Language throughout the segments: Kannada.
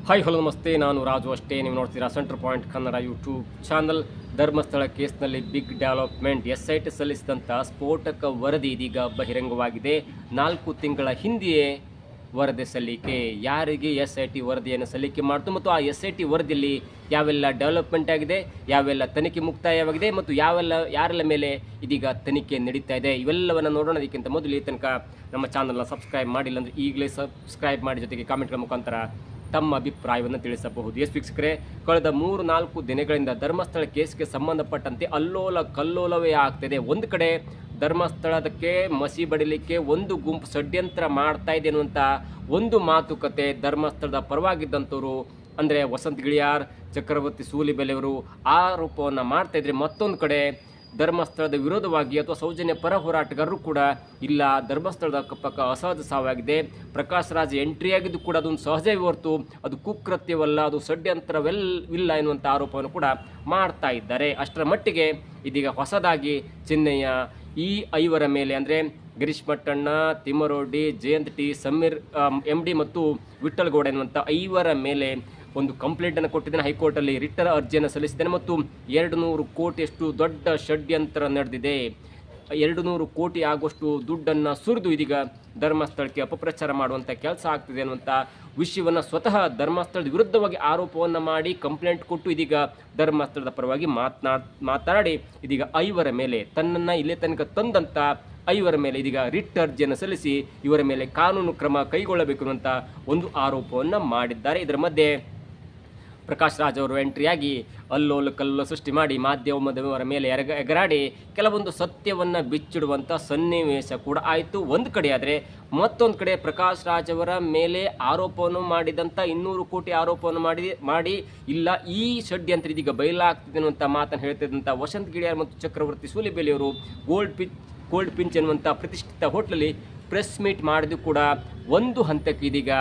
ಹಾಯ್ ಹಲೋ ನಮಸ್ತೆ, ನಾನು ರಾಜು ಅಷ್ಟೇ. ನೀವು ನೋಡ್ತೀರಾ centre point Kannada YouTube channel. Dharmasthala ಕೇಸ್ನಲ್ಲಿ ಬಿಗ್ ಡೆವಲಪ್ಮೆಂಟ್. SIT ಸಲ್ಲಿಸಿದಂಥ ಸ್ಫೋಟಕ ವರದಿ ಇದೀಗ ಬಹಿರಂಗವಾಗಿದೆ. 4 ತಿಂಗಳ ಹಿಂದೆಯೇ ವರದಿ ಸಲ್ಲಿಕೆ. ಯಾರಿಗೆ SIT ವರದಿಯನ್ನು ಸಲ್ಲಿಕೆ ಮಾಡಿತು ಮತ್ತು ಆ SIT ವರದಿಯಲ್ಲಿ ಯಾವೆಲ್ಲ ಡೆವಲಪ್ಮೆಂಟ್ ಆಗಿದೆ, ಯಾವೆಲ್ಲ ತನಿಖೆ ಮುಕ್ತಾಯವಾಗಿದೆ ಮತ್ತು ಯಾರೆಲ್ಲ ಮೇಲೆ ಇದೀಗ ತನಿಖೆ ನಡೀತಾ ಇದೆ, ಇವೆಲ್ಲವನ್ನು ನೋಡೋಣ. ಅದಕ್ಕಿಂತ ಮೊದಲು ಈ ತನಕ ನಮ್ಮ ಚಾನಲ್ನ ಸಬ್ಸ್ಕ್ರೈಬ್ ಮಾಡಿಲ್ಲ ಅಂದರೆ ಈಗಲೇ ಸಬ್ಸ್ಕ್ರೈಬ್ ಮಾಡಿ, ಜೊತೆಗೆ ಕಾಮೆಂಟ್ಗಳ ಮುಖಾಂತರ ತಮ್ಮ ಅಭಿಪ್ರಾಯವನ್ನು ತಿಳಿಸಬಹುದು. ವೀಕ್ಷಕರೇ, ಕಳೆದ 3-4 ದಿನಗಳಿಂದ ಧರ್ಮಸ್ಥಳ ಕೇಸ್ಗೆ ಸಂಬಂಧಪಟ್ಟಂತೆ ಅಲ್ಲೋಲ ಕಲ್ಲೋಲವೇ ಆಗ್ತಿದೆ. ಒಂದು ಕಡೆ ಧರ್ಮಸ್ಥಳದಕ್ಕೆ ಮಸಿ ಬಡಿಲಿಕ್ಕೆ ಒಂದು ಗುಂಪು ಷಡ್ಯಂತ್ರ ಮಾಡ್ತಾ ಇದೆ ಅನ್ನುವಂಥ ಒಂದು ಮಾತುಕತೆ ಧರ್ಮಸ್ಥಳದ ಪರವಾಗಿದ್ದಂಥವರು ಅಂದರೆ ವಸಂತ್ ಗಿಳಿಯಾರ್, ಚಕ್ರವರ್ತಿ ಸೂಲಿಬೆಲೆಯವರು ಆರೋಪವನ್ನು ಮಾಡ್ತಾ ಇದ್ರೆ, ಮತ್ತೊಂದು ಕಡೆ ಧರ್ಮಸ್ಥಳದ ವಿರೋಧವಾಗಿ ಅಥವಾ ಸೌಜನ್ಯ ಪರ ಹೋರಾಟಗಾರರು ಕೂಡ ಇಲ್ಲ, ಧರ್ಮಸ್ಥಳದ ಅಕ್ಕಪಕ್ಕ ಅಸಹಜ ಸಾವಾಗಿದೆ, ಪ್ರಕಾಶ್ ರಾಜ್ ಎಂಟ್ರಿ ಆಗಿದ್ದು ಕೂಡ ಅದೊಂದು ಸಹಜವೇ ಹೊರತು ಅದು ಕುಕೃತ್ಯವಲ್ಲ, ಅದು ಷಡ್ಯಂತ್ರವಿಲ್ಲ ಎನ್ನುವಂಥ ಆರೋಪವನ್ನು ಕೂಡ ಮಾಡ್ತಾ ಇದ್ದಾರೆ. ಅಷ್ಟರ ಮಟ್ಟಿಗೆ ಇದೀಗ ಹೊಸದಾಗಿ ಚಿನ್ನಯ್ಯ ಈ 5 ಮೇಲೆ ಅಂದರೆ ಗಿರೀಶ್ ಮಟ್ಟಣ್ಣ, ತಿಮ್ಮರೋಡಿ, ಜಯಂತ್ ಟಿ, ಸಮೀರ್ MD ಮತ್ತು ವಿಠ್ಠಲ್ ಗೌಡ ಎನ್ನುವಂಥ 5 ಮೇಲೆ ಒಂದು ಕಂಪ್ಲೇಂಟನ್ನು ಕೊಟ್ಟಿದ್ದೇನೆ. ಹೈಕೋರ್ಟಲ್ಲಿ ರಿಟ್ಟರ ಅರ್ಜಿಯನ್ನು ಸಲ್ಲಿಸಿದ್ದೇನೆ ಮತ್ತು 200 ಕೋಟಿಯಷ್ಟು ದೊಡ್ಡ ಷಡ್ಯಂತ್ರ ನಡೆದಿದೆ. 200 ಕೋಟಿ ಆಗುವಷ್ಟು ದುಡ್ಡನ್ನು ಸುರಿದು ಇದೀಗ ಧರ್ಮಸ್ಥಳಕ್ಕೆ ಅಪಪ್ರಚಾರ ಮಾಡುವಂಥ ಕೆಲಸ ಆಗ್ತಿದೆ ಅನ್ನುವಂಥ ವಿಷಯವನ್ನು ಸ್ವತಃ ಧರ್ಮಸ್ಥಳದ ವಿರುದ್ಧವಾಗಿ ಆರೋಪವನ್ನು ಮಾಡಿ ಕಂಪ್ಲೇಂಟ್ ಕೊಟ್ಟು ಇದೀಗ ಧರ್ಮಸ್ಥಳದ ಪರವಾಗಿ ಮಾತನಾಡಿ ಇದೀಗ 5 ಮೇಲೆ ತನ್ನನ್ನು ಇಲ್ಲೇ ತನಕ ತಂದಂಥ 5 ಮೇಲೆ ಇದೀಗ ರಿಟ್ ಅರ್ಜಿಯನ್ನು ಸಲ್ಲಿಸಿ ಇವರ ಮೇಲೆ ಕಾನೂನು ಕ್ರಮ ಕೈಗೊಳ್ಳಬೇಕು ಅನ್ನುವಂಥ ಒಂದು ಆರೋಪವನ್ನು ಮಾಡಿದ್ದಾರೆ. ಇದರ ಮಧ್ಯೆ ಪ್ರಕಾಶ್ ರಾಜ್ ಅವರು ಎಂಟ್ರಿಯಾಗಿ ಅಲ್ಲೋಲ ಕಲ್ಲೋಲ ಸೃಷ್ಟಿ ಮಾಡಿ ಮಾಧ್ಯಮದವರ ಮೇಲೆ ಎಗರಾಡಿ ಕೆಲವೊಂದು ಸತ್ಯವನ್ನು ಬಿಚ್ಚಿಡುವಂಥ ಸನ್ನಿವೇಶ ಕೂಡ ಆಯಿತು ಒಂದು ಕಡೆ. ಆದರೆ ಮತ್ತೊಂದು ಕಡೆ ಪ್ರಕಾಶ್ ರಾಜ್ ಅವರ ಮೇಲೆ ಆರೋಪವನ್ನು ಮಾಡಿದಂಥ 200 ಕೋಟಿ ಆರೋಪವನ್ನು ಮಾಡಿ ಇಲ್ಲ ಈ ಷಡ್ಯಂತ್ರ ಇದೀಗ ಬಯಲಾಗ್ತಿದೆ ಅನ್ನುವಂಥ ಮಾತನ್ನು ಹೇಳ್ತಿದ್ದಂಥ ವಸಂತ್ ಗಿಳಿಯಾರ್ ಮತ್ತು ಚಕ್ರವರ್ತಿ ಸೂಲಿಬೆಲೆಯವರು ಗೋಲ್ಡ್ ಪಿಂಚ್ ಎನ್ನುವಂಥ ಪ್ರತಿಷ್ಠಿತ ಹೋಟ್ಲಲ್ಲಿ ಪ್ರೆಸ್ ಮೀಟ್ ಮಾಡಿದ್ದು ಕೂಡ ಒಂದು ಹಂತಕ್ಕೆ ಇದೀಗ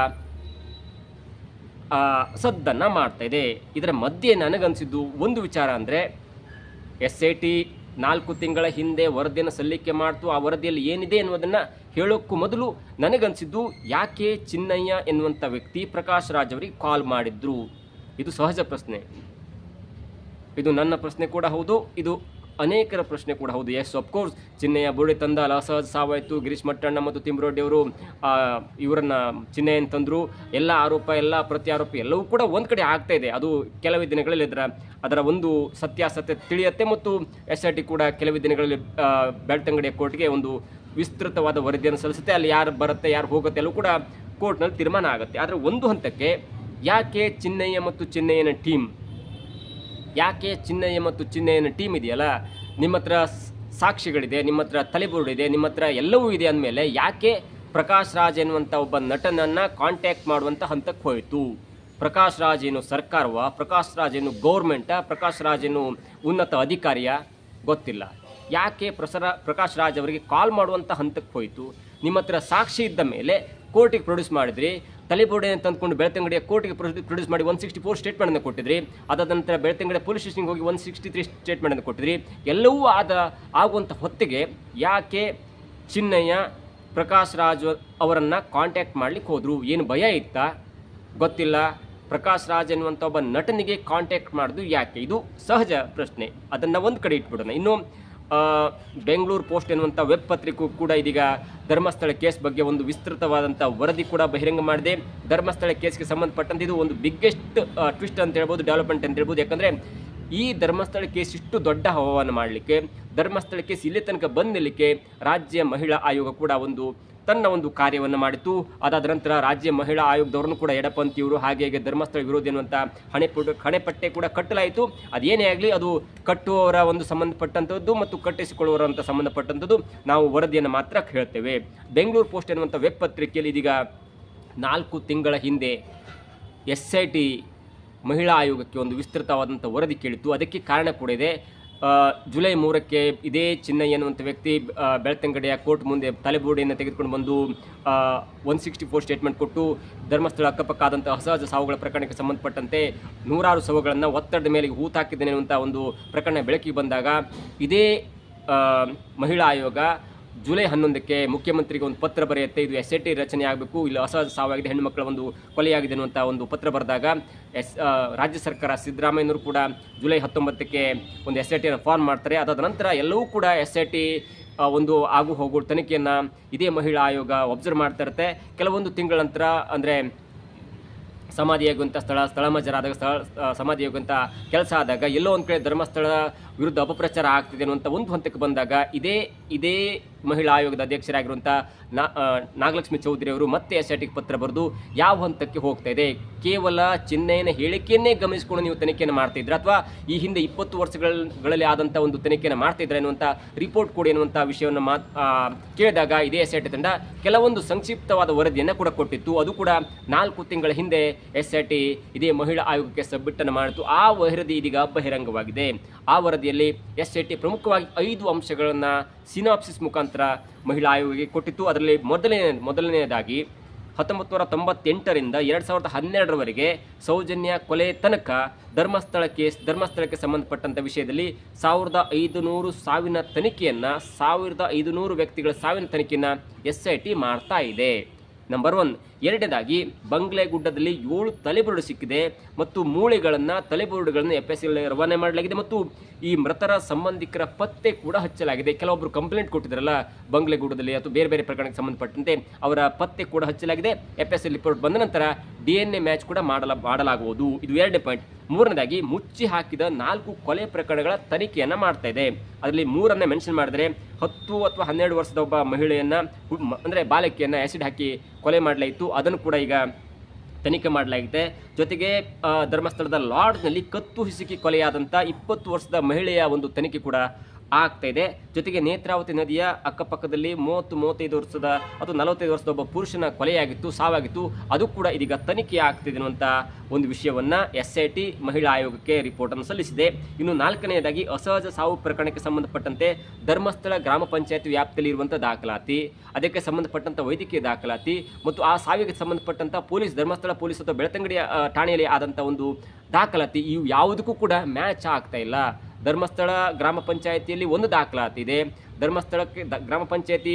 ಸದ್ದನ್ನು ಮಾಡ್ತಾ ಇದೆ. ಇದರ ಮಧ್ಯೆ ನನಗನ್ಸಿದ್ದು ಒಂದು ವಿಚಾರ ಅಂದರೆ SIT 4 ತಿಂಗಳ ಹಿಂದೆ ವರದಿಯನ್ನು ಸಲ್ಲಿಕೆ ಮಾಡ್ತು. ಆ ವರದಿಯಲ್ಲಿ ಏನಿದೆ ಎನ್ನುವುದನ್ನು ಹೇಳೋಕ್ಕೂ ಮೊದಲು ನನಗನ್ಸಿದ್ದು, ಯಾಕೆ ಚಿನ್ನಯ್ಯ ಎನ್ನುವಂಥ ವ್ಯಕ್ತಿ ಪ್ರಕಾಶ್ ರಾಜ್ ಅವರಿಗೆ ಕಾಲ್ ಮಾಡಿದ್ರು? ಇದು ಸಹಜ ಪ್ರಶ್ನೆ, ಇದು ನನ್ನ ಪ್ರಶ್ನೆ ಕೂಡ ಹೌದು, ಇದು ಅನೇಕರ ಪ್ರಶ್ನೆ ಕೂಡ ಹೌದು. ಎಸ್, ಅಫ್ಕೋರ್ಸ್ ಚಿನ್ನಯ್ಯ ಬೋಳಿ ತಂದ ಅಸಹಜ ಸಾವಾಯಿತು. ಗಿರೀಶ್ ಮಟ್ಟಣ್ಣ ಮತ್ತು ತಿಮ್ಮರೋಡಿ ಅವರು ಇವರನ್ನು ಚಿನ್ನಯ್ಯನ ತಂದರು. ಎಲ್ಲ ಆರೋಪ, ಎಲ್ಲ ಪ್ರತ್ಯಾರೋಪ ಎಲ್ಲವೂ ಕೂಡ ಒಂದು ಕಡೆ ಆಗ್ತಾ ಇದೆ. ಅದು ಕೆಲವೇ ದಿನಗಳಲ್ಲಿ ಅದರ ಒಂದು ಸತ್ಯಾಸತ್ಯ ತಿಳಿಯುತ್ತೆ ಮತ್ತು SIT ಕೂಡ ಕೆಲವೇ ದಿನಗಳಲ್ಲಿ ಬೆಳ್ತಂಗಡಿಯ ಕೋರ್ಟ್ಗೆ ಒಂದು ವಿಸ್ತೃತವಾದ ವರದಿಯನ್ನು ಸಲ್ಲಿಸುತ್ತೆ. ಅಲ್ಲಿ ಯಾರು ಬರುತ್ತೆ, ಯಾರು ಹೋಗುತ್ತೆ ಎಲ್ಲವೂ ಕೂಡ ಕೋರ್ಟ್ನಲ್ಲಿ ತೀರ್ಮಾನ ಆಗುತ್ತೆ. ಆದರೆ ಒಂದು ಹಂತಕ್ಕೆ ಯಾಕೆ ಚಿನ್ನಯ್ಯ ಮತ್ತು ಚಿನ್ನಯ್ಯನ ಟೀಮ್, ಯಾಕೆ ಚಿನ್ನಯ್ಯ ಮತ್ತು ಚಿನ್ನಯ್ಯನ ಟೀಮ್ ಇದೆಯಲ್ಲ, ನಿಮ್ಮ ಹತ್ರ ಸಾಕ್ಷಿಗಳಿದೆ, ನಿಮ್ಮ ಹತ್ರ ತಲೆಬೋರ್ಡ್ ಇದೆ, ನಿಮ್ಮ ಹತ್ರ ಎಲ್ಲವೂ ಇದೆ ಅಂದಮೇಲೆ ಯಾಕೆ ಪ್ರಕಾಶ್ ರಾಜ್ ಎನ್ನುವಂಥ ಒಬ್ಬ ನಟನನ್ನು ಕಾಂಟ್ಯಾಕ್ಟ್ ಮಾಡುವಂಥ ಹಂತಕ್ಕೆ ಹೋಯಿತು? ಪ್ರಕಾಶ್ ರಾಜ್ ಏನು ಸರ್ಕಾರವ, ಪ್ರಕಾಶ್ ರಾಜ್ ಏನು ಗೌರ್ಮೆಂಟಾ, ಪ್ರಕಾಶ್ ರಾಜ್ ಏನು ಉನ್ನತ ಅಧಿಕಾರಿಯ ಗೊತ್ತಿಲ್ಲ. ಯಾಕೆ ಪ್ರಕಾಶ್ ರಾಜ್ ಅವರಿಗೆ ಕಾಲ್ ಮಾಡುವಂಥ ಹಂತಕ್ಕೆ ಹೋಯಿತು? ನಿಮ್ಮ ಹತ್ರ ಸಾಕ್ಷಿ ಇದ್ದ ಮೇಲೆ ಕೋರ್ಟಿಗೆ ಪ್ರೊಡ್ಯೂಸ್ ಮಾಡಿದ್ರಿ, ತಲೆಬೋರ್ಡನ್ನು ತಂದುಕೊಂಡು ಬೆಳ್ತಂಗಡಿಯ ಕೋರ್ಟಿಗೆ ಪ್ರೊಡ್ಯೂಸ್ ಮಾಡಿ 164 ಸ್ಟೇಟ್ಮೆಂಟನ್ನು ಕೊಟ್ಟಿದ್ರಿ. ಅದಾದ ನಂತರ ಬೆಳ್ತಂಗಡಿಯ ಪೊಲೀಸ್ ಸ್ಟೇಷನ್ಗೆ ಹೋಗಿ 163 ಸ್ಟೇಟ್ಮೆಂಟನ್ನು ಕೊಟ್ಟಿದ್ರಿ. ಎಲ್ಲವೂ ಆಗುವಂಥ ಹೊತ್ತಿಗೆ ಯಾಕೆ ಚಿನ್ನಯ್ಯ ಪ್ರಕಾಶ್ ರಾಜ್ ಅವರನ್ನು ಕಾಂಟ್ಯಾಕ್ಟ್ ಮಾಡಲಿಕ್ಕೆ ಹೋದರು? ಏನು ಭಯ ಇತ್ತಾ? ಗೊತ್ತಿಲ್ಲ. ಪ್ರಕಾಶ್ ರಾಜ್ ಎನ್ನುವಂಥ ಒಬ್ಬ ನಟನಿಗೆ ಕಾಂಟ್ಯಾಕ್ಟ್ ಮಾಡೋದು ಯಾಕೆ? ಇದು ಸಹಜ ಪ್ರಶ್ನೆ, ಅದನ್ನು ಒಂದು ಕಡೆ ಇಟ್ಬಿಡೋಣ. ಇನ್ನು ಬೆಂಗಳೂರು ಪೋಸ್ಟ್ ಎನ್ನುವಂಥ ವೆಬ್ ಪತ್ರಿಕೆಯೂ ಕೂಡ ಇದೀಗ ಧರ್ಮಸ್ಥಳ ಕೇಸ್ ಬಗ್ಗೆ ಒಂದು ವಿಸ್ತೃತವಾದಂಥ ವರದಿ ಕೂಡ ಬಹಿರಂಗ ಮಾಡಿದೆ. ಧರ್ಮಸ್ಥಳ ಕೇಸ್ಗೆ ಸಂಬಂಧಪಟ್ಟಂತೆ ಇದು ಒಂದು ಬಿಗ್ಗೆಸ್ಟ್ ಟ್ವಿಸ್ಟ್ ಅಂತ ಹೇಳ್ಬೋದು, ಡೆವಲಪ್ಮೆಂಟ್ ಅಂತ ಹೇಳ್ಬೋದು. ಯಾಕಂದರೆ ಈ ಧರ್ಮಸ್ಥಳ ಕೇಸ್ ಇಷ್ಟು ದೊಡ್ಡ ಹವಾವನ್ನು ಮಾಡಲಿಕ್ಕೆ, ಧರ್ಮಸ್ಥಳ ಕೇಸ್ ಇಲ್ಲಿ ತನಕ ಬಂದಿರಲಿಕ್ಕೆ ರಾಜ್ಯ ಮಹಿಳಾ ಆಯೋಗ ಕೂಡ ತನ್ನ ಒಂದು ಕಾರ್ಯವನ್ನು ಮಾಡಿತು. ಅದಾದ ನಂತರ ರಾಜ್ಯ ಮಹಿಳಾ ಆಯೋಗದವ್ರನ್ನು ಕೂಡ ಎಡಪಂಥೀಯರು ಹಾಗೆ ಧರ್ಮಸ್ಥಳ ವಿರೋಧಿ ಅನ್ನುವಂಥ ಹಣೆಪಟ್ಟೆ ಕೂಡ ಕಟ್ಟಲಾಯಿತು. ಅದೇನೇ ಆಗಲಿ, ಅದು ಕಟ್ಟುವವರ ಒಂದು ಸಂಬಂಧಪಟ್ಟಂಥದ್ದು ಮತ್ತು ಕಟ್ಟಿಸಿಕೊಳ್ಳುವವರ ಅಂತ ಸಂಬಂಧಪಟ್ಟಂಥದ್ದು ನಾವು ವರದಿಯನ್ನು ಮಾತ್ರ ಹೇಳ್ತೇವೆ. ಬೆಂಗಳೂರು ಪೋಸ್ಟ್ ಎನ್ನುವಂಥ ವೆಬ್ ಪತ್ರಿಕೆಯಲ್ಲಿ ಇದೀಗ 4 ತಿಂಗಳ ಹಿಂದೆ SIT ಮಹಿಳಾ ಆಯೋಗಕ್ಕೆ ಒಂದು ವಿಸ್ತೃತವಾದಂಥ ವರದಿ ಕೇಳಿತ್ತು. ಅದಕ್ಕೆ ಕಾರಣ ಕೂಡ ಇದೆ. ಜುಲೈ 3ಕ್ಕೆ ಇದೇ ಚಿನ್ನಯ್ಯ ಎನ್ನುವಂಥ ವ್ಯಕ್ತಿ ಬೆಳ್ತಂಗಡಿಯ ಕೋರ್ಟ್ ಮುಂದೆ ತಲೆಬೋರ್ಡಿಯನ್ನು ತೆಗೆದುಕೊಂಡು ಬಂದು 164 ಸ್ಟೇಟ್ಮೆಂಟ್ ಕೊಟ್ಟು ಧರ್ಮಸ್ಥಳ ಅಕ್ಕಪಕ್ಕ ಆದಂಥ ಅಸಹಜ ಸಾವುಗಳ ಪ್ರಕರಣಕ್ಕೆ ಸಂಬಂಧಪಟ್ಟಂತೆ 100 ಶವಗಳನ್ನು ಒತ್ತಡದ ಮೇಲೆ ಹೂತಾಕಿದ್ದೇನೆ ಅನ್ನುವಂಥ ಒಂದು ಪ್ರಕರಣ ಬೆಳಕಿಗೆ ಬಂದಾಗ ಇದೇ ಮಹಿಳಾ ಆಯೋಗ ಜುಲೈ 11ಕ್ಕೆ ಮುಖ್ಯಮಂತ್ರಿಗೆ ಒಂದು ಪತ್ರ ಬರೆಯುತ್ತೆ. ಇದು SIT ರಚನೆ ಆಗಬೇಕು, ಇಲ್ಲಿ ಅಸಹಜ ಸಾವಾಗಿದೆ, ಹೆಣ್ಣು ಮಕ್ಕಳ ಒಂದು ಕೊಲೆಯಾಗಿದೆ ಅನ್ನುವಂಥ ಒಂದು ಪತ್ರ ಬರೆದಾಗ ರಾಜ್ಯ ಸರ್ಕಾರ ಸಿದ್ದರಾಮಯ್ಯನವರು ಕೂಡ ಜುಲೈ 19ಕ್ಕೆ ಒಂದು SITಯನ್ನು ಫಾರ್ಮ್ ಮಾಡ್ತಾರೆ. ಅದಾದ ನಂತರ ಎಲ್ಲವೂ ಕೂಡ SIT ಒಂದು ಆಗು ಹೋಗು ತನಿಖೆಯನ್ನು ಇದೇ ಮಹಿಳಾ ಆಯೋಗ ಒಬ್ಸರ್ವ್ ಮಾಡ್ತಾ ಇರುತ್ತೆ. ಕೆಲವೊಂದು ತಿಂಗಳ ನಂತರ ಅಂದರೆ ಸಮಾಧಿ ಆಗುವಂಥ ಸ್ಥಳ ಮಜರಾದಾಗ ಸಮಾಧಿ ಆಗುವಂಥ ಕೆಲಸ ಆದಾಗ ಎಲ್ಲೋ ಒಂದು ಕಡೆ ಧರ್ಮಸ್ಥಳ ವಿರುದ್ಧ ಅಪಪ್ರಚಾರ ಆಗ್ತಿದೆ ಅನ್ನುವಂಥ ಒಂದು ಹಂತಕ್ಕೆ ಬಂದಾಗ ಇದೇ ಮಹಿಳಾ ಆಯೋಗದ ಅಧ್ಯಕ್ಷರಾಗಿರುವಂಥ ನಾಗಲಕ್ಷ್ಮಿ ಚೌಧರಿ ಅವರು ಮತ್ತೆ SITಗೆ ಪತ್ರ ಬರೆದು ಯಾವ ಹಂತಕ್ಕೆ ಹೋಗ್ತಾ ಇದೆ, ಕೇವಲ ಚಿನ್ನಯ್ಯನ ಹೇಳಿಕೆಯನ್ನೇ ಗಮನಿಸಿಕೊಂಡು ನೀವು ತನಿಖೆಯನ್ನು ಮಾಡ್ತಿದ್ರ ಅಥವಾ ಈ ಹಿಂದೆ 20 ವರ್ಷಗಳಲ್ಲಿ ಆದಂಥ ಒಂದು ತನಿಖೆಯನ್ನು ಮಾಡ್ತಿದ್ರೆ ಅನ್ನುವಂಥ ರಿಪೋರ್ಟ್ ಕೊಡಿ ಅನ್ನುವಂಥ ವಿಷಯವನ್ನು ಕೇಳಿದಾಗ ಇದೇ SIT ತಂಡ ಕೆಲವೊಂದು ಸಂಕ್ಷಿಪ್ತವಾದ ವರದಿಯನ್ನು ಕೂಡ ಕೊಟ್ಟಿತ್ತು. ಅದು ಕೂಡ 4 ತಿಂಗಳ ಹಿಂದೆ SIT ಇದೇ ಮಹಿಳಾ ಆಯೋಗಕ್ಕೆ ಸಬ್ಮಿಟನ್ನು ಮಾಡಿತು. ಆ ವರದಿ ಇದೀಗ ಬಹಿರಂಗವಾಗಿದೆ. ಆ ವರದಿಯಲ್ಲಿ SIT ಪ್ರಮುಖವಾಗಿ 5 ಅಂಶಗಳನ್ನು ಸಿನಾಪ್ಸಿಸ್ ಮುಖಾಂತರ ಮಹಿಳಾ ಆಯೋಗಕ್ಕೆ ಕೊಟ್ಟಿತ್ತು. ಅದರಲ್ಲಿ ಮೊದಲನೆಯದಾಗಿ 1998ರಿಂದ 2012ರವರೆಗೆ ಸೌಜನ್ಯ ಕೊಲೆ ತನಕ ಧರ್ಮಸ್ಥಳಕ್ಕೆ ಸಂಬಂಧಪಟ್ಟಂಥ ವಿಷಯದಲ್ಲಿ 1500 ಸಾವಿನ ತನಿಖೆಯನ್ನು 1500 ವ್ಯಕ್ತಿಗಳ ಸಾವಿನ ತನಿಖೆಯನ್ನು SIT ಮಾಡ್ತಾ ಇದೆ. ನಂಬರ್ 1. ಎರಡನೇದಾಗಿ ಬಂಗ್ಲೆಗುಡ್ಡದಲ್ಲಿ 7 ತಲೆಬುರುಡು ಸಿಕ್ಕಿದೆ ಮತ್ತು ತಲೆಬುರುಡುಗಳನ್ನು FSL ರವಾನೆ ಮಾಡಲಾಗಿದೆ ಮತ್ತು ಈ ಮೃತರ ಸಂಬಂಧಿಕರ ಪತ್ತೆ ಕೂಡ ಹಚ್ಚಲಾಗಿದೆ. ಕೆಲವೊಬ್ಬರು ಕಂಪ್ಲೇಂಟ್ ಕೊಟ್ಟಿದ್ದಾರಲ್ಲ ಬಂಗ್ಲೆಗುಡ್ಡದಲ್ಲಿ ಅಥವಾ ಬೇರೆ ಬೇರೆ ಪ್ರಕರಣಕ್ಕೆ ಸಂಬಂಧಪಟ್ಟಂತೆ ಅವರ ಪತ್ತೆ ಕೂಡ ಹಚ್ಚಲಾಗಿದೆ. FSL ರಿಪೋರ್ಟ್ ಬಂದ ನಂತರ DNA ಮ್ಯಾಚ್ ಕೂಡ ಮಾಡಲಾಗುವುದು. ಇದು 2ನೇ ಪಾಯಿಂಟ್. 3ನೇದಾಗಿ ಮುಚ್ಚಿ ಹಾಕಿದ 4 ಕೊಲೆ ಪ್ರಕರಣಗಳ ತನಿಖೆಯನ್ನು ಮಾಡ್ತಾ ಇದೆ. ಅದರಲ್ಲಿ 3ಅನ್ನು ಮೆನ್ಷನ್ ಮಾಡಿದರೆ 10 ಅಥವಾ 12 ವರ್ಷದ ಒಬ್ಬ ಮಹಿಳೆಯನ್ನು ಅಂದರೆ ಬಾಲಕಿಯನ್ನು ಆ್ಯಸಿಡ್ ಹಾಕಿ ಕೊಲೆ ಮಾಡಲಾಯಿತು. ಅದನ್ನು ಕೂಡ ಈಗ ತನಿಖೆ ಮಾಡಲಾಗಿದೆ. ಜೊತೆಗೆ ಧರ್ಮಸ್ಥಳದ ಲಾಡ್ಜ್ನಲ್ಲಿ ಕತ್ತು ಹಿಸುಕಿ ಕೊಲೆಯಾದಂಥ 20 ವರ್ಷದ ಮಹಿಳೆಯ ಒಂದು ತನಿಖೆ ಕೂಡ ಆಗ್ತಾ ಇದೆ. ಜೊತೆಗೆ ನೇತ್ರಾವತಿ ನದಿಯ ಅಕ್ಕಪಕ್ಕದಲ್ಲಿ 30-35 ವರ್ಷದ ಅಥವಾ 45 ವರ್ಷದ ಒಬ್ಬ ಪುರುಷನ ಕೊಲೆಯಾಗಿತ್ತು, ಸಾವಾಗಿತ್ತು. ಅದು ಕೂಡ ಇದೀಗ ತನಿಖೆ ಆಗ್ತಿದೆ ಅನ್ನುವಂಥ ಒಂದು ವಿಷಯವನ್ನು SIT ಮಹಿಳಾ ಆಯೋಗಕ್ಕೆ ರಿಪೋರ್ಟನ್ನು ಸಲ್ಲಿಸಿದೆ. ಇನ್ನು 4ನೇದಾಗಿ ಅಸಹಜ ಸಾವು ಪ್ರಕರಣಕ್ಕೆ ಸಂಬಂಧಪಟ್ಟಂತೆ ಧರ್ಮಸ್ಥಳ ಗ್ರಾಮ ಪಂಚಾಯತ್ ವ್ಯಾಪ್ತಿಯಲ್ಲಿ ಇರುವಂಥ ದಾಖಲಾತಿ, ಅದಕ್ಕೆ ಸಂಬಂಧಪಟ್ಟಂಥ ವೈದ್ಯಕೀಯ ದಾಖಲಾತಿ ಮತ್ತು ಆ ಸಾವಿಗೆ ಸಂಬಂಧಪಟ್ಟಂಥ ಧರ್ಮಸ್ಥಳ ಪೊಲೀಸ್ ಅಥವಾ ಬೆಳ್ತಂಗಡಿಯ ಠಾಣೆಯಲ್ಲಿ ಆದಂಥ ಒಂದು ದಾಖಲಾತಿ ಇವು ಯಾವುದಕ್ಕೂ ಕೂಡ ಮ್ಯಾಚ್ ಆಗ್ತಾ ಇಲ್ಲ. ಧರ್ಮಸ್ಥಳ ಗ್ರಾಮ ಪಂಚಾಯತಿಯಲ್ಲಿ ಒಂದು ದಾಖಲಾತಿ ಇದೆ. ಧರ್ಮಸ್ಥಳಕ್ಕೆ ಗ್ರಾಮ ಪಂಚಾಯತಿ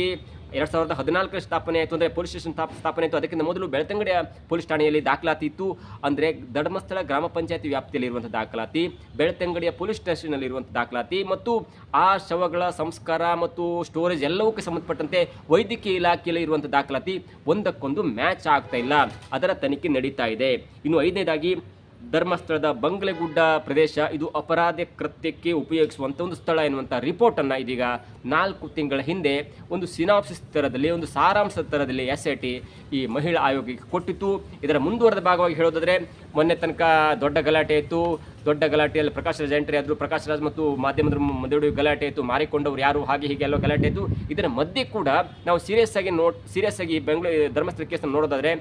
2014 ಸ್ಥಾಪನೆ ಆಯಿತು, ಅಂದರೆ ಪೊಲೀಸ್ ಸ್ಟೇಷನ್ ಸ್ಥಾಪನೆ ಆಯಿತು. ಅದಕ್ಕಿಂತ ಮೊದಲು ಬೆಳ್ತಂಗಡಿಯ ಪೊಲೀಸ್ ಠಾಣೆಯಲ್ಲಿ ದಾಖಲಾತಿ ಇತ್ತು. ಅಂದರೆ ಧರ್ಮಸ್ಥಳ ಗ್ರಾಮ ಪಂಚಾಯತಿ ವ್ಯಾಪ್ತಿಯಲ್ಲಿ ಇರುವಂಥ ದಾಖಲಾತಿ, ಬೆಳ್ತಂಗಡಿಯ ಪೊಲೀಸ್ ಸ್ಟೇಷನಲ್ಲಿ ಇರುವಂಥ ದಾಖಲಾತಿ ಮತ್ತು ಆ ಶವಗಳ ಸಂಸ್ಕಾರ ಮತ್ತು ಸ್ಟೋರೇಜ್ ಎಲ್ಲವಕ್ಕೆ ಸಂಬಂಧಪಟ್ಟಂತೆ ವೈದ್ಯಕೀಯ ಇಲಾಖೆಯಲ್ಲಿ ಇರುವಂಥ ದಾಖಲಾತಿ ಒಂದಕ್ಕೊಂದು ಮ್ಯಾಚ್ ಆಗ್ತಾ ಇಲ್ಲ. ಅದರ ತನಿಖೆ ನಡೀತಾ ಇದೆ. ಇನ್ನು 5ನೇದಾಗಿ ಧರ್ಮಸ್ಥಳದ ಬಂಗ್ಲೆಗುಡ್ಡ ಪ್ರದೇಶ ಇದು ಅಪರಾಧ ಕೃತ್ಯಕ್ಕೆ ಉಪಯೋಗಿಸುವಂಥ ಒಂದು ಸ್ಥಳ ಎನ್ನುವಂಥ ರಿಪೋರ್ಟನ್ನು ಇದೀಗ 4 ತಿಂಗಳ ಹಿಂದೆ ಒಂದು ಸಿನಾಪ್ಸಿಸ್ ಥರದಲ್ಲಿ, ಒಂದು ಸಾರಾಂಶ ಥರದಲ್ಲಿ SIT ಈ ಮಹಿಳಾ ಆಯೋಗಕ್ಕೆ ಕೊಟ್ಟಿತ್ತು. ಇದರ ಮುಂದುವರೆದ ಭಾಗವಾಗಿ ಹೇಳೋದಾದರೆ ಮೊನ್ನೆ ತನಕ ದೊಡ್ಡ ಗಲಾಟೆ ಇತ್ತು. ದೊಡ್ಡ ಗಲಾಟೆಯಲ್ಲಿ ಪ್ರಕಾಶ್ ರಾಜ್ ಎಂಟ್ರಿ ಆದರು. ಪ್ರಕಾಶ್ ರಾಜ್ ಮತ್ತು ಮಾಧ್ಯಮದ ಮಧ್ಯೆ ಗಲಾಟೆ ಇತ್ತು. ಮಾರಿಕೊಂಡವರು ಯಾರು ಹಾಗೆ ಹೀಗೆ ಎಲ್ಲೋ ಗಲಾಟೆ ಇತ್ತು. ಇದರ ಮಧ್ಯೆ ಕೂಡ ನಾವು ಸೀರಿಯಸ್ ಆಗಿ ಧರ್ಮಸ್ಥಳ ಕೇಸನ್ನು ನೋಡೋದಾದರೆ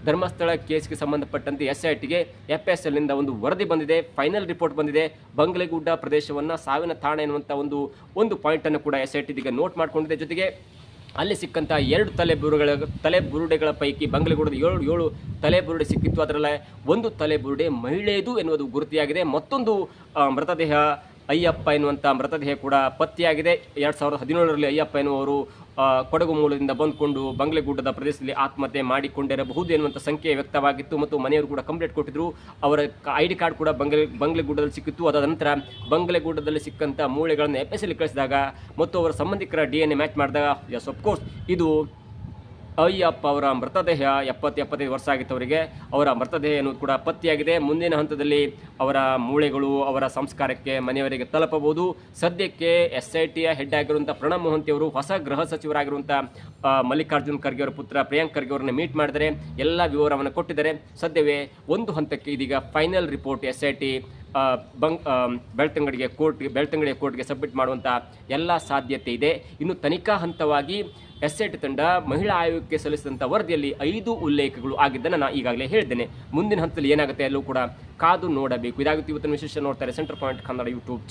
ಧರ್ಮಸ್ಥಳ ಕೇಸ್ಗೆ ಸಂಬಂಧಪಟ್ಟಂತೆ SITಗೆ FSLನಿಂದ ಒಂದು ವರದಿ ಬಂದಿದೆ, ಫೈನಲ್ ರಿಪೋರ್ಟ್ ಬಂದಿದೆ. ಬಂಗ್ಲೆಗುಡ್ಡ ಪ್ರದೇಶವನ್ನು ಸಾವಿನ ತಾಣ ಎನ್ನುವಂಥ ಒಂದು ಪಾಯಿಂಟನ್ನು ಕೂಡ SIT ಈಗ ನೋಟ್ ಮಾಡಿಕೊಂಡಿದೆ. ಜೊತೆಗೆ ಅಲ್ಲಿ ಸಿಕ್ಕಂಥ 2 ತಲೆಬುರುಡೆಗಳ ಪೈಕಿ ಬಂಗ್ಲೆಗುಡ್ಡದ 7 ತಲೆಬುರುಡೆ ಸಿಕ್ಕಿತ್ತು. ಅದರಲ್ಲಿ ಒಂದು ತಲೆಬುರುಡೆ ಮಹಿಳೆಯದು ಎನ್ನುವುದು ಗುರುತಿಯಾಗಿದೆ. ಮತ್ತೊಂದು ಮೃತದೇಹ ಅಯ್ಯಪ್ಪ ಎನ್ನುವಂಥ ಮೃತದೇಹ ಕೂಡ ಪತ್ತೆಯಾಗಿದೆ. 2017ರಲ್ಲಿ ಅಯ್ಯಪ್ಪ ಎನ್ನುವರು ಕೊಡಗು ಮೂಲದಿಂದ ಬಂದುಕೊಂಡು ಬಂಗ್ಲೆಗುಡ್ಡದ ಪ್ರದೇಶದಲ್ಲಿ ಆತ್ಮಹತ್ಯೆ ಮಾಡಿಕೊಂಡಿರಬಹುದು ಎನ್ನುವಂಥ ಸಂಖ್ಯೆ ವ್ಯಕ್ತವಾಗಿತ್ತು ಮತ್ತು ಮನೆಯವರು ಕೂಡ ಕಂಪ್ಲೇಂಟ್ ಕೊಟ್ಟಿದ್ದರು. ಅವರ ID ಕಾರ್ಡ್ ಕೂಡ ಬಂಗ್ಲೆಗುಡ್ಡದಲ್ಲಿ ಸಿಕ್ಕಿತ್ತು. ಅದಾದ ನಂತರ ಬಂಗ್ಲೆಗುಡ್ಡದಲ್ಲಿ ಸಿಕ್ಕಂಥ ಮೂಳೆಗಳನ್ನು FSL ಕಳಿಸಿದಾಗ ಮತ್ತು ಅವರ ಸಂಬಂಧಿಕರ DNA ಮ್ಯಾಚ್ ಮಾಡಿದಾಗ ಎಸ್ ಅಫ್ಕೋರ್ಸ್ ಇದು ಅಯ್ಯಪ್ಪ ಅವರ ಮೃತದೇಹ 70-75 ವರ್ಷ ಆಗಿತ್ತು ಅವರಿಗೆ. ಅವರ ಮೃತದೇಹ ಎನ್ನುವುದು ಕೂಡ ಪತ್ತೆಯಾಗಿದೆ. ಮುಂದಿನ ಹಂತದಲ್ಲಿ ಅವರ ಮೂಳೆಗಳು ಅವರ ಸಂಸ್ಕಾರಕ್ಕೆ ಮನೆಯವರಿಗೆ ತಲುಪಬಹುದು. ಸದ್ಯಕ್ಕೆ SITಯ ಹೆಡ್ ಆಗಿರುವಂಥ ಪ್ರಣಬ್ ಮೊಹಂತಿ ಅವರು ಹೊಸ ಗೃಹ ಸಚಿವರಾಗಿರುವಂಥ ಮಲ್ಲಿಕಾರ್ಜುನ್ ಖರ್ಗೆ ಅವರ ಪುತ್ರ ಪ್ರಿಯಾಂಕ್ ಖರ್ಗೆ ಅವರನ್ನು ಮೀಟ್ ಮಾಡಿದರೆ ಎಲ್ಲ ವಿವರವನ್ನು ಕೊಟ್ಟಿದ್ದಾರೆ. ಸದ್ಯವೇ ಒಂದು ಹಂತಕ್ಕೆ ಇದೀಗ ಫೈನಲ್ ರಿಪೋರ್ಟ್ SIT ಬೆಳ್ತಂಗಡಿಯ ಕೋರ್ಟ್ಗೆ ಸಬ್ಮಿಟ್ ಮಾಡುವಂಥ ಎಲ್ಲ ಸಾಧ್ಯತೆ ಇದೆ. ಇನ್ನು ತನಿಖಾ ಹಂತವಾಗಿ SIT ತಂಡ ಮಹಿಳಾ ಆಯೋಗಕ್ಕೆ ಸಲ್ಲಿಸಿದಂಥ ವರದಿಯಲ್ಲಿ 5 ಉಲ್ಲೇಖಗಳು ಆಗಿದ್ದನ್ನು ನಾನು ಈಗಾಗಲೇ ಹೇಳಿದ್ದೇನೆ. ಮುಂದಿನ ಹಂತದಲ್ಲಿ ಏನಾಗುತ್ತೆ ಎಲ್ಲವೂ ಕೂಡ ಕಾದು ನೋಡಬೇಕು. ಇದಾಗುತ್ತೆ ಇವತ್ತಿನ ವಿಶೇಷ. ನೋಡ್ತಾರೆ ಸೆಂಟರ್ ಪಾಯಿಂಟ್ ಕನ್ನಡ ಯೂಟ್ಯೂಬ್.